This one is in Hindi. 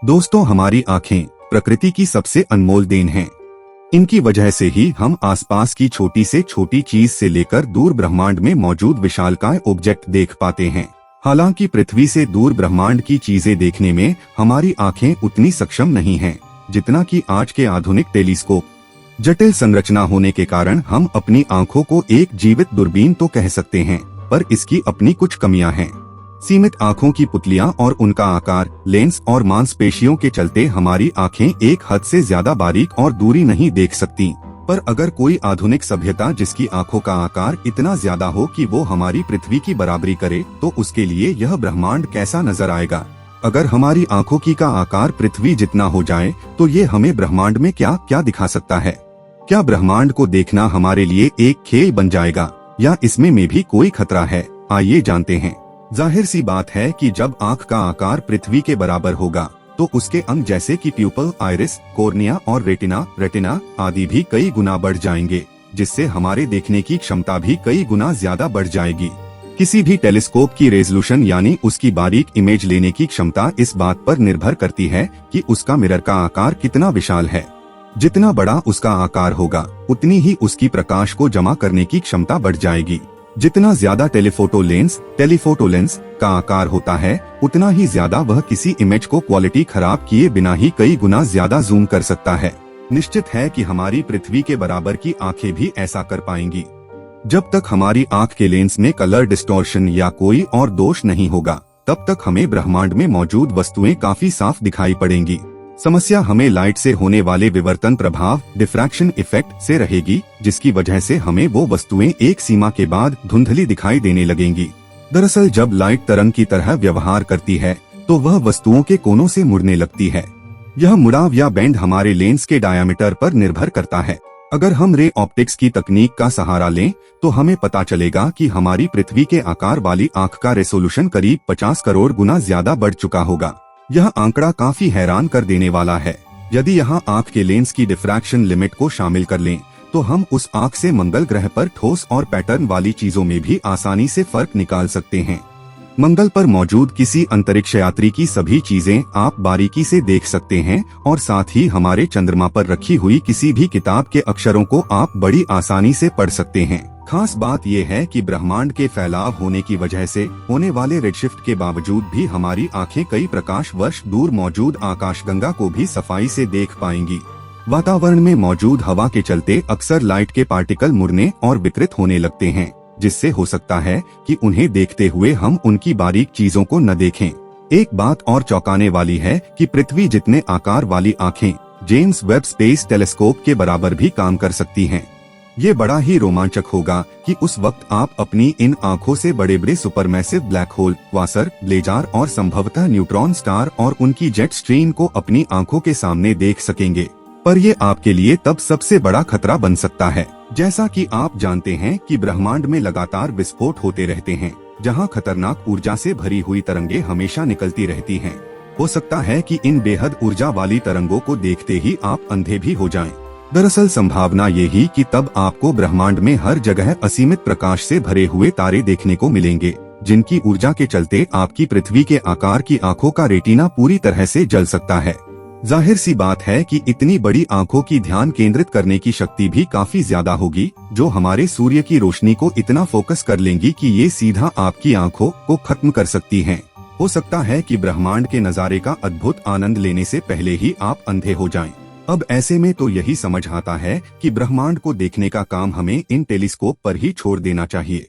दोस्तों, हमारी आँखें प्रकृति की सबसे अनमोल देन हैं। इनकी वजह से ही हम आसपास की छोटी से छोटी चीज से लेकर दूर ब्रह्मांड में मौजूद विशालकाय ऑब्जेक्ट देख पाते हैं। हालांकि पृथ्वी से दूर ब्रह्मांड की चीजें देखने में हमारी आँखें उतनी सक्षम नहीं हैं, जितना कि आज के आधुनिक टेलीस्कोप। जटिल संरचना होने के कारण हम अपनी आँखों को एक जीवित दूरबीन तो कह सकते हैं, पर इसकी अपनी कुछ कमियां हैं। सीमित आँखों की पुतलियां और उनका आकार, लेंस और मांसपेशियों के चलते हमारी आँखें एक हद से ज्यादा बारीक और दूरी नहीं देख सकती। पर अगर कोई आधुनिक सभ्यता जिसकी आँखों का आकार इतना ज्यादा हो कि वो हमारी पृथ्वी की बराबरी करे, तो उसके लिए यह ब्रह्मांड कैसा नजर आएगा। अगर हमारी आँखों की का आकार पृथ्वी जितना हो जाए, तो ये हमें ब्रह्मांड में क्या क्या दिखा सकता है। क्या ब्रह्मांड को देखना हमारे लिए एक खेल बन जाएगा, या इसमें में भी कोई खतरा है? आइए जानते हैं। जाहिर सी बात है कि जब आँख का आकार पृथ्वी के बराबर होगा, तो उसके अंग जैसे कि प्यूपल, आइरिस, कॉर्निया और रेटिना आदि भी कई गुना बढ़ जाएंगे, जिससे हमारे देखने की क्षमता भी कई गुना ज्यादा बढ़ जाएगी। किसी भी टेलीस्कोप की रेजोल्यूशन यानी उसकी बारीक इमेज लेने की क्षमता इस बात पर निर्भर करती है कि उसका मिरर का आकार कितना विशाल है। जितना बड़ा उसका आकार होगा, उतनी ही उसकी प्रकाश को जमा करने की क्षमता बढ़ जाएगी। जितना ज्यादा टेलीफोटो लेंस का आकार होता है, उतना ही ज्यादा वह किसी इमेज को क्वालिटी खराब किए बिना ही कई गुना ज्यादा जूम कर सकता है। निश्चित है कि हमारी पृथ्वी के बराबर की आंखें भी ऐसा कर पाएंगी। जब तक हमारी आंख के लेंस में कलर डिस्टॉर्शन या कोई और दोष नहीं होगा, तब तक हमें ब्रह्मांड में मौजूद वस्तुएं काफी साफ दिखाई पड़ेंगी। समस्या हमें लाइट से होने वाले विवर्तन प्रभाव, डिफ्रैक्शन इफेक्ट से रहेगी, जिसकी वजह से हमें वो वस्तुएं एक सीमा के बाद धुंधली दिखाई देने लगेंगी। दरअसल जब लाइट तरंग की तरह व्यवहार करती है, तो वह वस्तुओं के कोनों से मुड़ने लगती है। यह मुड़ाव या बेंड हमारे लेंस के डायामीटर पर निर्भर करता है। अगर हम रे ऑप्टिक्स की तकनीक का सहारा लें, तो हमें पता चलेगा कि हमारी पृथ्वी के आकार वाली आँख का रेसोल्यूशन करीब 50 करोड़ गुना ज्यादा बढ़ चुका होगा। यह आंकड़ा काफी हैरान कर देने वाला है। यदि यहाँ आँख के लेंस की डिफ्रैक्शन लिमिट को शामिल कर लें, तो हम उस आँख से मंगल ग्रह पर ठोस और पैटर्न वाली चीजों में भी आसानी से फर्क निकाल सकते हैं। मंगल पर मौजूद किसी अंतरिक्ष यात्री की सभी चीजें आप बारीकी से देख सकते हैं, और साथ ही हमारे चंद्रमा पर रखी हुई किसी भी किताब के अक्षरों को आप बड़ी आसानी से पढ़ सकते हैं। खास बात यह है कि ब्रह्मांड के फैलाव होने की वजह से होने वाले रेडशिफ्ट के बावजूद भी हमारी आंखें कई प्रकाश वर्ष दूर मौजूद आकाशगंगा को भी सफाई से देख पाएंगी। वातावरण में मौजूद हवा के चलते अक्सर लाइट के पार्टिकल मुड़ने और विकृत होने लगते हैं, जिससे हो सकता है कि उन्हें देखते हुए हम उनकी बारीक चीजों को न देखें। एक बात और चौंकाने वाली है कि पृथ्वी जितने आकार वाली आंखें जेम्स वेब स्पेस टेलीस्कोप के बराबर भी काम कर सकती हैं। ये बड़ा ही रोमांचक होगा कि उस वक्त आप अपनी इन आंखों से बड़े बड़े supermassive black hole, Quasar, blazer और संभवतः न्यूट्रॉन स्टार और उनकी जेट स्ट्रीम को अपनी आंखों के सामने देख सकेंगे। पर ये आपके लिए तब सबसे बड़ा खतरा बन सकता है। जैसा कि आप जानते हैं कि ब्रह्मांड में लगातार विस्फोट होते रहते हैं, जहां खतरनाक ऊर्जा से भरी हुई तरंगे हमेशा निकलती रहती हैं। हो सकता है कि इन बेहद ऊर्जा वाली तरंगों को देखते ही आप अंधे भी हो जाएं। दरअसल संभावना यही कि तब आपको ब्रह्मांड में हर जगह असीमित प्रकाश से भरे हुए तारे देखने को मिलेंगे, जिनकी ऊर्जा के चलते आपकी पृथ्वी के आकार की आंखों का रेटिना पूरी तरह से जल सकता है। जाहिर सी बात है कि इतनी बड़ी आंखों की ध्यान केंद्रित करने की शक्ति भी काफी ज्यादा होगी, जो हमारे सूर्य की रोशनी को इतना फोकस कर लेंगी कि ये सीधा आपकी आंखों को खत्म कर सकती हैं। हो सकता है कि ब्रह्मांड के नजारे का अद्भुत आनंद लेने से पहले ही आप अंधे हो जाएं। अब ऐसे में तो यही समझ आता है कि ब्रह्मांड को देखने का काम हमें इन टेलीस्कोप पर ही छोड़ देना चाहिए।